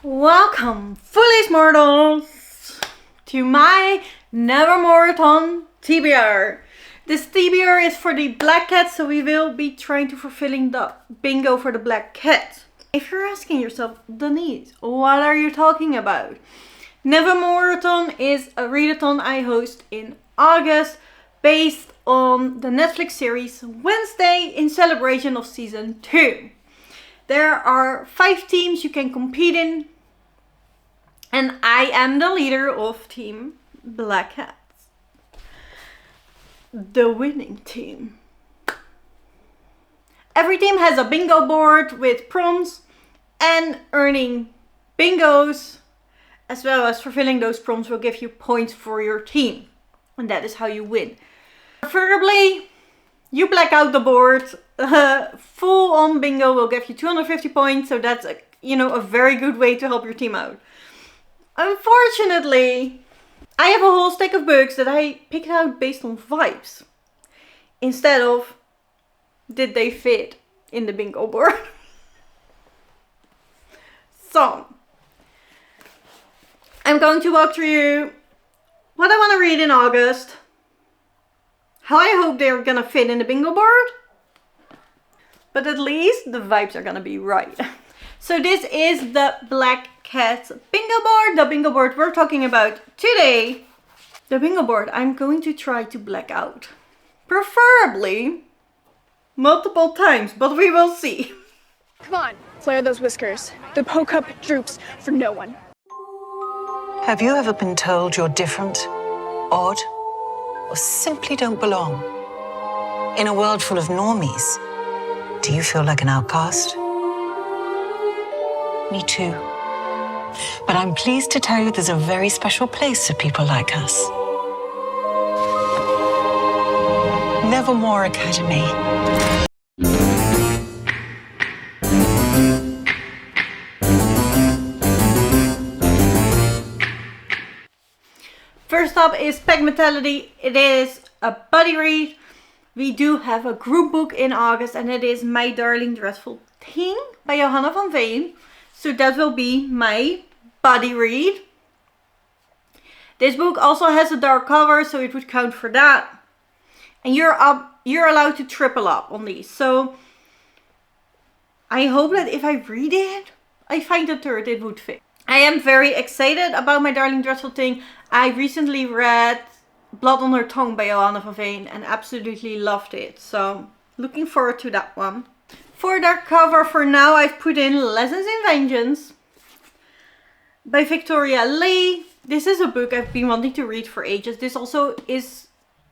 Welcome, foolish mortals, to my Nevermoreathon TBR. This TBR is for the Black Cats, so we will be trying to fulfilling the bingo for the Black Cat. If you're asking yourself, Denise, what are you talking about? Nevermoreathon is a readathon I host in August based on the Netflix series Wednesday in celebration of season 2. There are 5 teams you can compete in. And I am the leader of Team Black Cats. The winning team. Every team has a bingo board with prompts and earning bingos, as well as fulfilling those prompts will give you points for your team. And that is how you win. Preferably, you black out the board. Full on bingo will give you 250 points. So that's a very good way to help your team out. Unfortunately, I have a whole stack of books that I picked out based on vibes. Instead of, did they fit in the bingo board? So, I'm going to walk through what I want to read in August. How I hope they're going to fit in the bingo board. But at least the vibes are going to be right. So this is the Black Cats bingo board. The bingo board we're talking about today. The bingo board I'm going to try to black out. Preferably multiple times, but we will see. Come on, flare those whiskers. The Poe cup droops for no one. Have you ever been told you're different, odd, or simply don't belong? In a world full of normies, do you feel like an outcast? Me too. But I'm pleased to tell you there's a very special place for people like us. Nevermore Academy. First up is Pack Mentality. It is a buddy read. We do have a group book in August and it is My Darling Dreadful Thing by Johanna van Veen. So that will be my buddy read. This book also has a dark cover, so it would count for that. And you're allowed to triple up on these. So I hope that if I read it, I find a third it would fit. I am very excited about My Darling Dreadful Thing. I recently read Blood on Her Tongue by Johanna van Veen and absolutely loved it. So looking forward to that one. For dark cover, for now, I've put in Lessons in Vengeance by Victoria Lee. This is a book I've been wanting to read for ages. This also is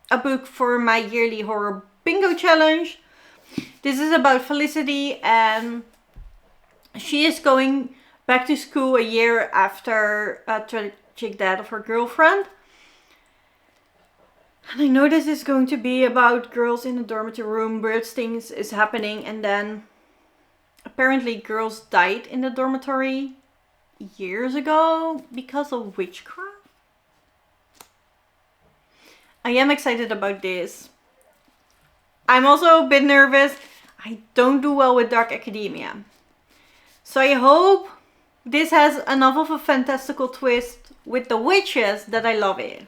a book for my yearly horror bingo challenge. This is about Felicity and she is going back to school a year after a tragic death of her girlfriend. And I know this is going to be about girls in a dormitory room, weird things is happening, and then apparently girls died in the dormitory years ago because of witchcraft. I am excited about this. I'm also a bit nervous. I don't do well with dark academia. So I hope this has enough of a fantastical twist with the witches that I love it.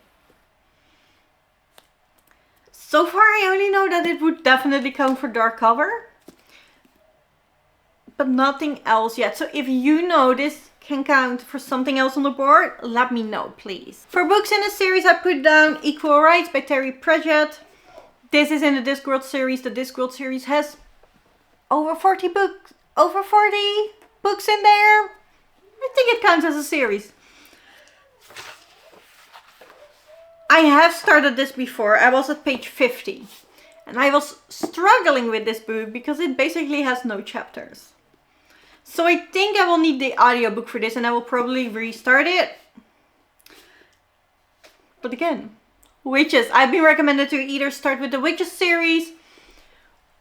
So far, I only know that it would definitely count for dark cover. But nothing else yet. So if you know this can count for something else on the board, let me know, please. For books in this series, I put down Equal Rights by Terry Pratchett. This is in the Discworld series. The Discworld series has over 40 books. Over 40 books in there. I think it counts as a series. I have started this before. I was at page 50 and I was struggling with this book because it basically has no chapters. So I think I will need the audiobook for this and I will probably restart it. But again, witches. I've been recommended to either start with the Witches series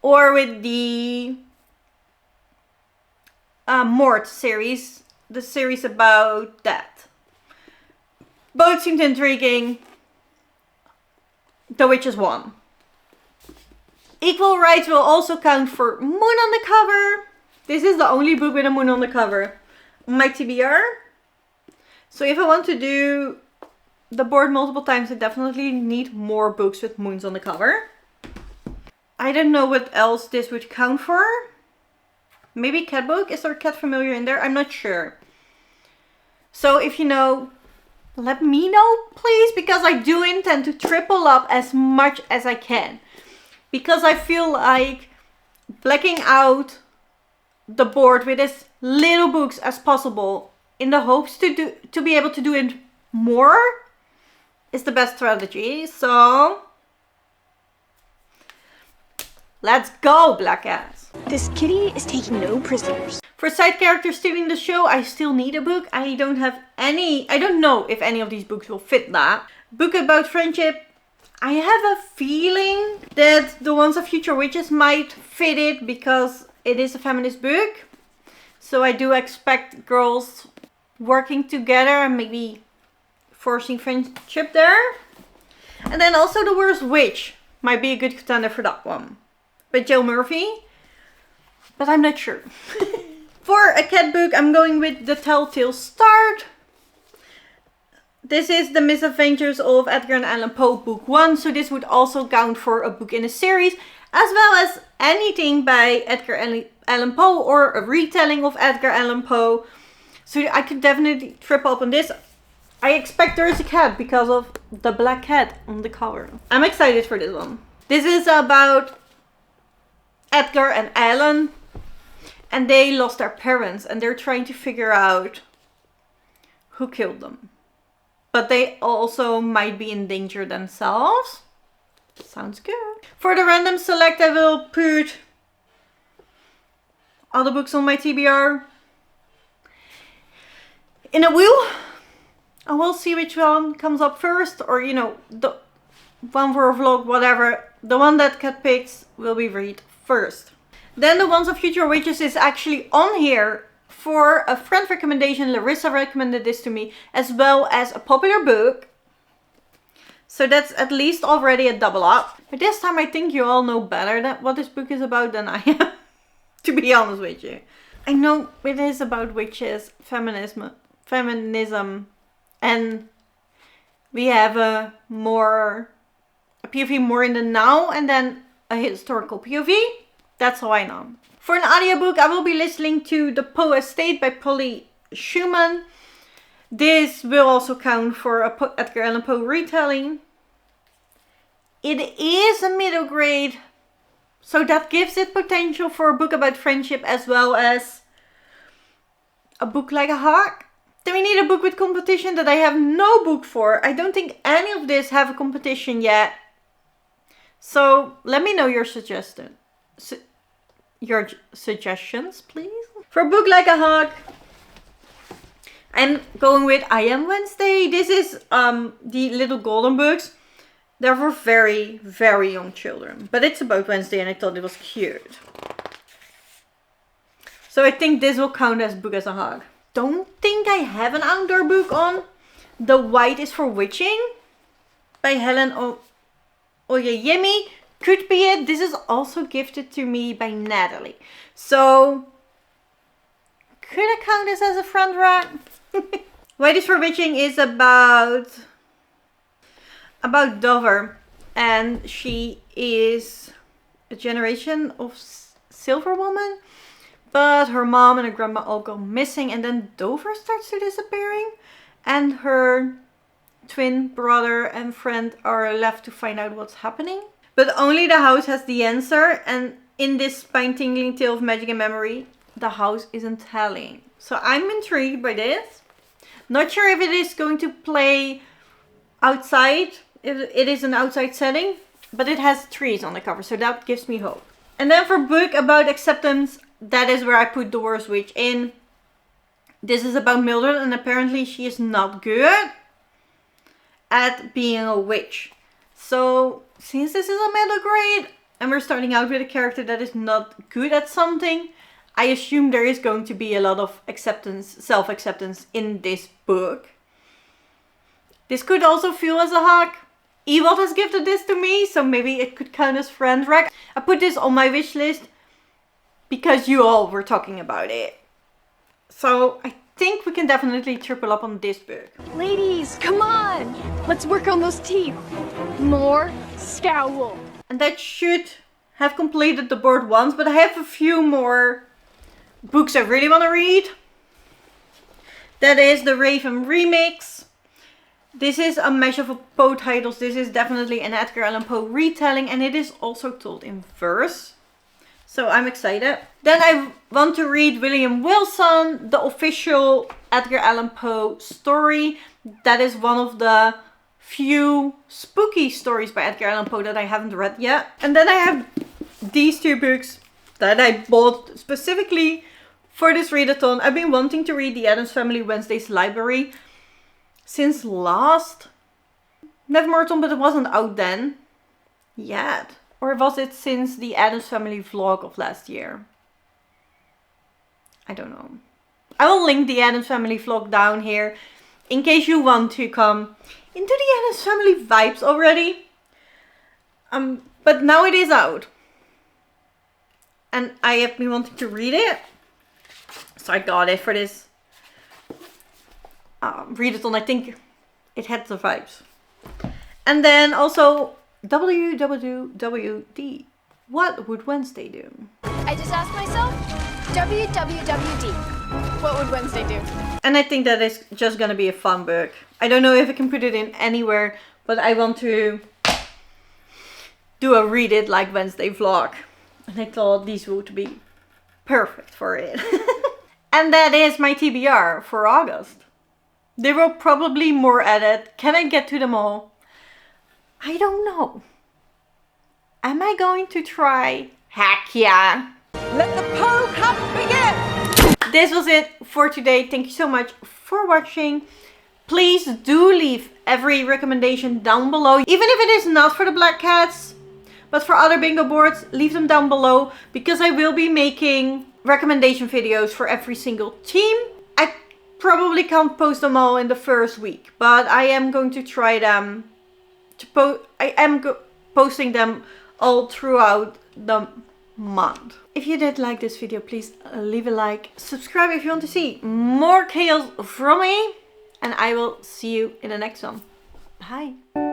or with the Mort series, the series about that. Both seemed intriguing. The Witches won. Equal Rights will also count for Moon on the cover. This is the only book with a moon on the cover. on my TBR. So if I want to do the board multiple times, I definitely need more books with moons on the cover. I don't know what else this would count for. Maybe cat book? Is there a cat familiar in there? I'm not sure. So if you know, let me know, please, because I do intend to triple up as much as I can. Because I feel like blacking out the board with as little books as possible in the hopes to be able to do it more is the best strategy. So let's go, Black Cats. This kitty is taking no prisoners. For side characters stealing the show, I still need a book. I don't know if any of these books will fit that. Book about friendship. I have a feeling that the ones of Future Witches might fit it because it is a feminist book. So I do expect girls working together and maybe forcing friendship there. And then also The Worst Witch might be a good contender for that one. By Joe Murphy. But I'm not sure. For a cat book, I'm going with The Telltale Start. This is The Misadventures of Edgar Allan Poe, book 1. So this would also count for a book in a series, as well as anything by Edgar Allan Poe or a retelling of Edgar Allan Poe. So I could definitely trip up on this. I expect there is a cat because of the black cat on the cover. I'm excited for this one. This is about Edgar and Alan. And they lost their parents and they're trying to figure out who killed them. But they also might be in danger themselves. Sounds good. For the random select, I will put other books on my TBR in a wheel. I will see which one comes up first, or you know, the one for a vlog, whatever. The one that Cat picks will be read first. Then the Ones of Future Witches is actually on here for a friend recommendation. Larissa recommended this to me, as well as a popular book. So that's at least already a double up. But this time I think you all know better what this book is about than I am, to be honest with you. I know it is about witches, feminism, and we have a POV more in the now and then a historical POV. That's how I know. For an audiobook, I will be listening to The Poe Estate by Polly Schumann. This will also count for a Edgar Allan Poe retelling. It is a middle grade, so that gives it potential for a book about friendship as well as a book like a hawk. Then we need a book with competition that I have no book for. I don't think any of this have a competition yet. So let me know your suggestions, please. For a book like a hawk, I'm going with I Am Wednesday. This is the Little Golden books. They're for very, very young children. But it's about Wednesday and I thought it was cute. So I think this will count as book as a hawk. Don't think I have an outdoor book on. The White is for Witching by Helen Oyeyemi. Could be it. This is also gifted to me by Natalie. So could I count this as a friend rec? White is for Witching is about Dover, and she is a generation of silver woman, but her mom and her grandma all go missing, and then Dover starts to disappearing, and her twin brother and friend are left to find out what's happening. But only the house has the answer, and in this spine-tingling tale of magic and memory, the house isn't telling. So I'm intrigued by this. Not sure if it is going to play outside, if it is an outside setting, but it has trees on the cover, so that gives me hope. And then for book about acceptance, that is where I put The Worst Witch in. This is about Mildred, and apparently she is not good at being a witch. So since this is a middle grade and we're starting out with a character that is not good at something, I assume there is going to be a lot of acceptance, self-acceptance in this book. This could also feel as a hawk. Ewald has gifted this to me, so maybe it could count as friend rec. I put this on my wish list because you all were talking about it. So I think we can definitely triple up on this book. Ladies, come on! Let's work on those teeth. More scowl. And that should have completed the board once, but I have a few more books I really want to read. That is the Raven remix. This is a mash of Poe titles. This is definitely an Edgar Allan Poe retelling, and it is also told in verse. So I'm excited. Then I want to read William Wilson, the official Edgar Allan Poe story. That is one of the few spooky stories by Edgar Allan Poe that I haven't read yet. And then I have these two books that I bought specifically for this readathon. I've been wanting to read the Addams Family Wednesday's Library since last Nevermoreathon, but it wasn't out then yet. Or was it since the Addams Family vlog of last year? I don't know. I will link the Addams Family vlog down here in case you want to come into the Addams Family vibes already. But now it is out. And I have been wanting to read it. So I got it for this readathon. I think it had the vibes. And then also WWWD. What would Wednesday do? I just asked myself, WWWD. What would Wednesday do? And I think that is just gonna be a fun book. I don't know if I can put it in anywhere, but I want to do a read it like Wednesday vlog. And I thought these would be perfect for it. And that is my TBR for August. There will probably more added. Can I get to them all? I don't know. Am I going to try? Heck yeah. Let the Poe Cup begin! This was it for today. Thank you so much for watching. Please do leave every recommendation down below. Even if it is not for the Black Cats, but for other bingo boards, leave them down below. Because I will be making recommendation videos for every single team. I probably can't post them all in the first week, but I am going to try them to posting them all throughout the month. If you did like this video, please leave a like, subscribe if you want to see more chaos from me, and I will see you in the next one. Bye.